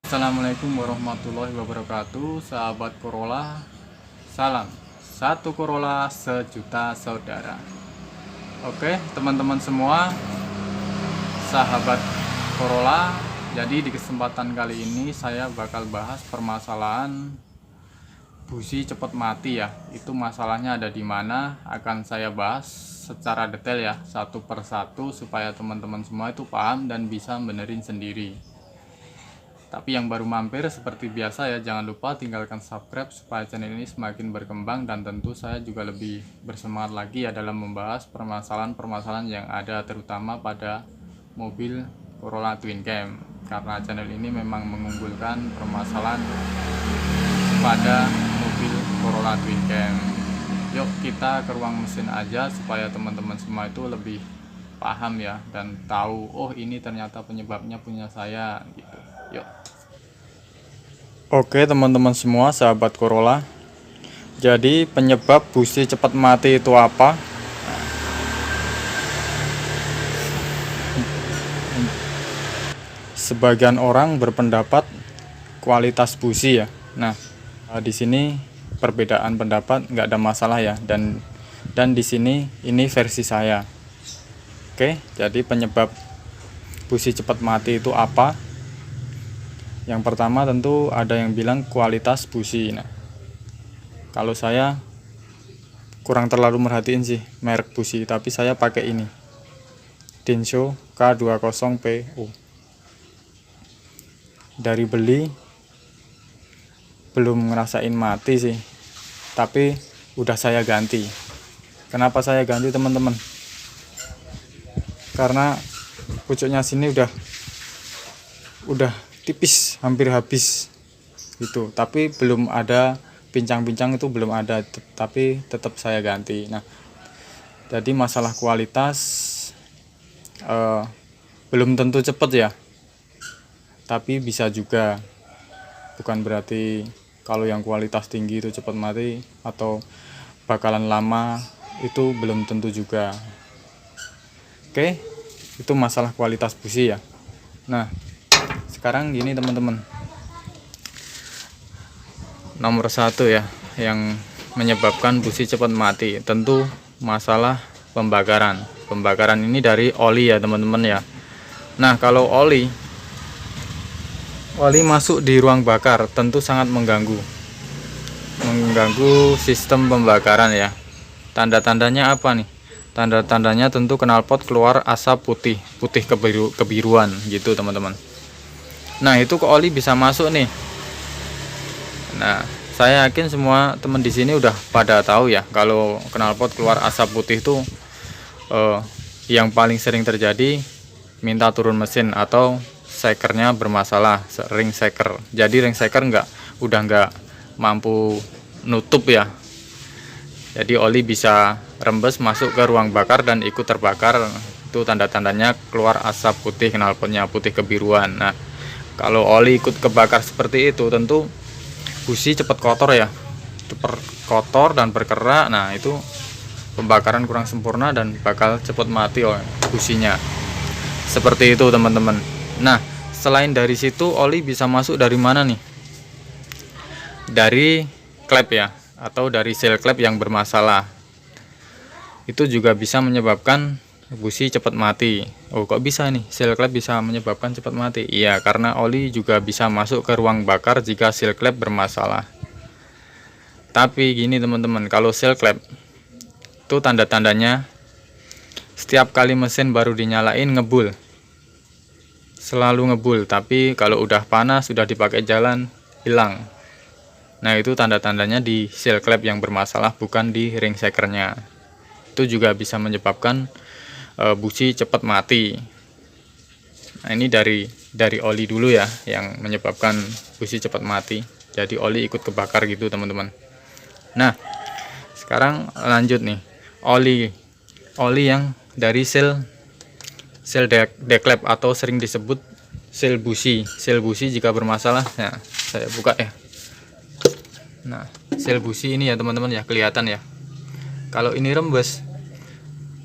Assalamualaikum warahmatullahi wabarakatuh, sahabat Corolla. Salam satu Corolla sejuta saudara. Oke teman-teman semua, sahabat Corolla, jadi di kesempatan kali ini saya bakal bahas permasalahan busi cepat mati ya. Itu masalahnya ada di mana, akan saya bahas secara detail ya, satu persatu, supaya teman-teman semua itu paham dan bisa benerin sendiri. Tapi yang baru mampir seperti biasa ya, jangan lupa tinggalkan subscribe supaya channel ini semakin berkembang, dan tentu saya juga lebih bersemangat lagi ya dalam membahas permasalahan-permasalahan yang ada, terutama pada mobil Corolla Twin Cam, karena channel ini memang mengunggulkan permasalahan pada mobil Corolla Twin Cam. Yuk kita ke ruang mesin aja supaya teman-teman semua itu lebih paham ya, dan tahu oh ini ternyata penyebabnya punya saya gitu. Yuk. Oke teman-teman semua, sahabat Corolla, jadi penyebab busi cepat mati itu apa? Sebagian orang berpendapat kualitas busi ya. Nah, di sini perbedaan pendapat nggak ada masalah ya, dan di sini ini versi saya. Oke, jadi penyebab busi cepat mati itu apa? Yang pertama tentu ada yang bilang kualitas busi. Nah, kalau saya kurang terlalu merhatiin sih merek busi, tapi saya pakai ini, Denso K20PU. Dari beli belum ngerasain mati sih, tapi udah saya ganti. Kenapa saya ganti teman-teman? Karena pucuknya sini udah tipis, hampir habis gitu, tapi belum ada pincang-pincang, itu belum ada, tapi tetap saya ganti. Nah, jadi masalah kualitas belum tentu cepet ya, tapi bisa juga. Bukan berarti kalau yang kualitas tinggi itu cepat mati atau bakalan lama, itu belum tentu juga. Oke, itu masalah kualitas busi ya. Nah, sekarang gini teman-teman, nomor satu ya yang menyebabkan busi cepat mati tentu masalah pembakaran. Pembakaran ini dari oli ya teman-teman ya. Nah, kalau oli masuk di ruang bakar tentu sangat mengganggu sistem pembakaran ya. Tanda-tandanya apa nih? Tanda-tandanya tentu knalpot keluar asap putih kebiruan gitu teman-teman. Nah, itu ke oli bisa masuk nih. Nah, saya yakin semua teman di sini udah pada tahu ya, kalau knalpot keluar asap putih itu yang paling sering terjadi minta turun mesin atau sekernya bermasalah, ring seker. Jadi ring seker udah nggak mampu nutup ya. Jadi oli bisa rembes masuk ke ruang bakar dan ikut terbakar. Itu tanda-tandanya keluar asap putih, knalpotnya putih kebiruan. Nah, kalau oli ikut kebakar seperti itu, tentu busi cepat kotor ya, cepat kotor dan berkerak. Nah, itu pembakaran kurang sempurna dan bakal cepat mati businya. Seperti itu teman-teman. Nah, selain dari situ, oli bisa masuk dari mana nih? Dari klep ya, atau dari sel klep yang bermasalah. Itu juga bisa menyebabkan busi cepat mati. Oh, kok bisa nih sel klep bisa menyebabkan cepat mati? Iya, karena oli juga bisa masuk ke ruang bakar jika sel klep bermasalah. Tapi gini teman-teman, kalau sel klep itu tanda-tandanya setiap kali mesin baru dinyalain ngebul, selalu ngebul. Tapi kalau udah panas, sudah dipakai jalan, hilang. Nah, itu tanda-tandanya di sel klep yang bermasalah, bukan di ring sekernya. Itu juga bisa menyebabkan busi cepat mati. Nah, ini dari oli dulu ya yang menyebabkan busi cepat mati. Jadi oli ikut kebakar gitu teman-teman. Nah, sekarang lanjut nih, oli yang dari sel deklep atau sering disebut sel busi. Sel busi jika bermasalah, nah saya buka ya. Nah, sel busi ini ya teman-teman ya, kelihatan ya. Kalau ini rembes,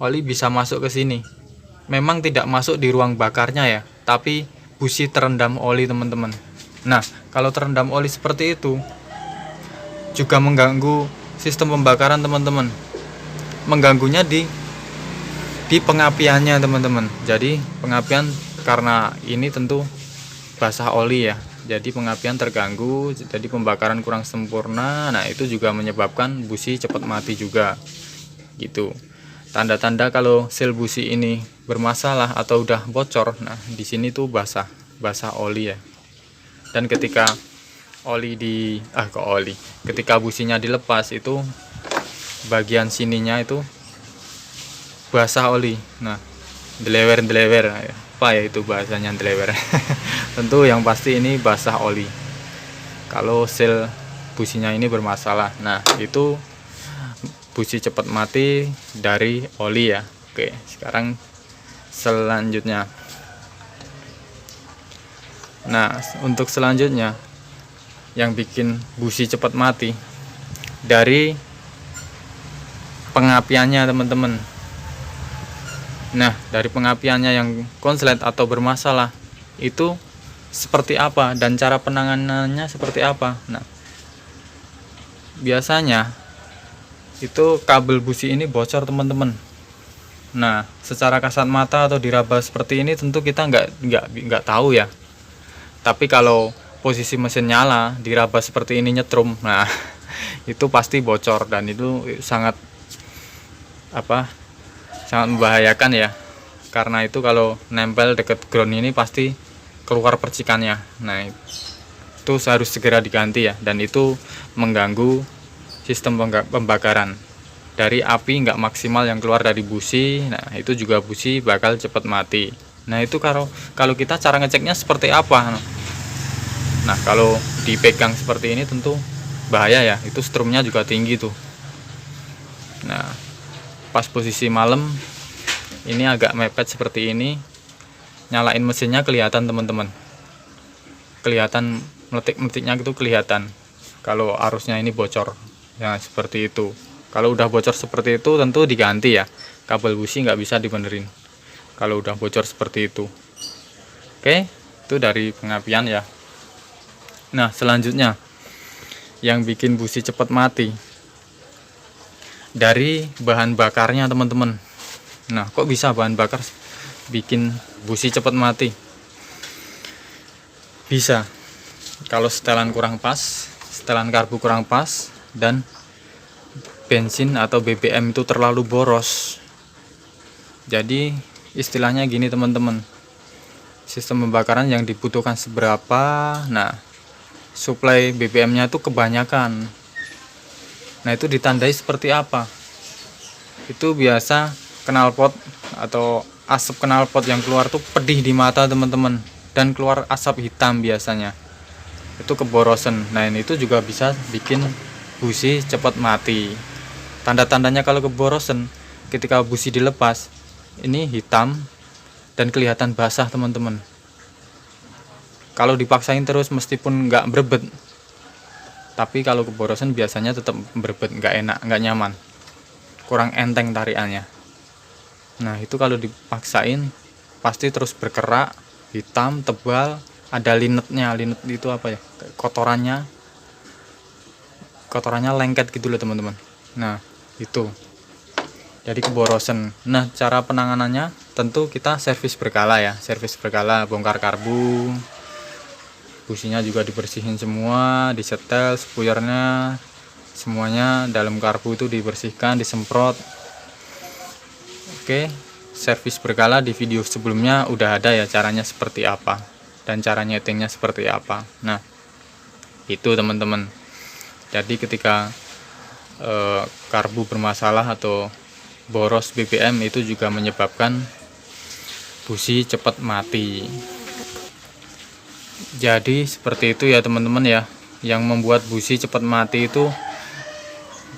oli bisa masuk ke sini. Memang tidak masuk di ruang bakarnya ya, tapi busi terendam oli teman-teman. Nah, kalau terendam oli seperti itu juga mengganggu sistem pembakaran teman-teman. Mengganggunya di pengapiannya teman-teman. Jadi pengapian, karena ini tentu basah oli ya, jadi pengapian terganggu, jadi pembakaran kurang sempurna. Nah, itu juga menyebabkan busi cepat mati juga gitu. Tanda-tanda kalau sel busi ini bermasalah atau udah bocor, nah di sini tuh basah oli ya. Dan ketika ketika businya dilepas, itu bagian sininya itu basah oli. Nah, delewer apa ya itu bahasanya, delewer. Tentu yang pasti ini basah oli kalau sel businya ini bermasalah. Nah, itu busi cepat mati dari oli ya. Oke, sekarang selanjutnya. Nah, untuk selanjutnya yang bikin busi cepat mati dari pengapiannya teman-teman. Nah, dari pengapiannya yang konslet atau bermasalah itu seperti apa dan cara penanganannya seperti apa. Nah, biasanya itu kabel busi ini bocor teman-teman. Nah, secara kasat mata atau diraba seperti ini tentu kita nggak tahu ya. Tapi kalau posisi mesin nyala, diraba seperti ini nyetrum, nah itu pasti bocor dan itu sangat membahayakan ya. Karena itu kalau nempel deket ground ini pasti keluar percikannya. Nah, itu harus segera diganti ya, dan itu mengganggu sistem pembakaran. Dari api nggak maksimal yang keluar dari busi, nah itu juga busi bakal cepat mati. Nah, itu kalau kita cara ngeceknya seperti apa? Nah, kalau dipegang seperti ini tentu bahaya ya, itu strumnya juga tinggi tuh. Nah, pas posisi malam ini agak mepet seperti ini, nyalain mesinnya kelihatan teman-teman, kelihatan meletik-meletiknya itu kelihatan kalau arusnya ini bocor ya, seperti itu. Kalau udah bocor seperti itu tentu diganti ya, kabel busi nggak bisa dibenerin kalau udah bocor seperti itu. Oke, itu dari pengapian ya. Nah, selanjutnya yang bikin busi cepat mati dari bahan bakarnya teman-teman. Nah, kok bisa bahan bakar bikin busi cepat mati? Bisa kalau setelan kurang pas, setelan karbu kurang pas, dan bensin atau BBM itu terlalu boros. Jadi istilahnya gini teman-teman, sistem pembakaran yang dibutuhkan seberapa, nah suplai BBM-nya itu kebanyakan. Nah, itu ditandai seperti apa? Itu biasa knalpot atau asap knalpot yang keluar tuh pedih di mata teman-teman, dan keluar asap hitam biasanya. Itu keborosan. Nah, ini itu juga bisa bikin busi cepat mati. Tanda-tandanya kalau keborosan, ketika busi dilepas, ini hitam dan kelihatan basah teman-teman. Kalau dipaksain terus meskipun nggak berebet, tapi kalau keborosan biasanya tetap berebet, nggak enak, nggak nyaman, kurang enteng tariannya. Nah, itu kalau dipaksain pasti terus berkerak, hitam, tebal, ada linetnya. Linet itu apa ya, kotorannya lengket gitu loh teman-teman. Nah, itu jadi keborosan. Nah, cara penanganannya tentu kita servis berkala ya, servis berkala, bongkar karbu, businya juga dibersihin semua, disetel spuyernya, semuanya dalam karbu itu dibersihkan, disemprot. Oke, servis berkala di video sebelumnya udah ada ya caranya seperti apa dan cara nyetingnya seperti apa. Nah, itu teman-teman. Jadi ketika karbu bermasalah atau boros BBM, itu juga menyebabkan busi cepat mati. Jadi seperti itu ya teman-teman ya, yang membuat busi cepat mati itu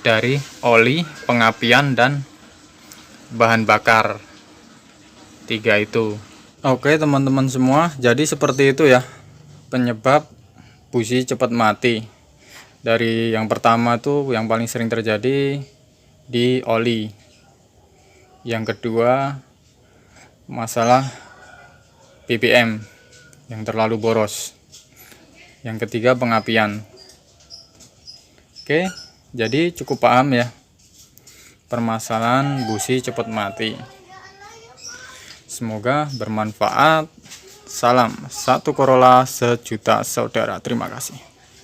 dari oli, pengapian, dan bahan bakar. 3 itu. Oke teman-teman semua, jadi seperti itu ya penyebab busi cepat mati. Dari yang pertama tuh yang paling sering terjadi di oli. Yang kedua masalah BBM yang terlalu boros. Yang ketiga, pengapian. Oke, jadi cukup paham ya permasalahan busi cepat mati. Semoga bermanfaat. Salam satu Corolla sejuta saudara. Terima kasih.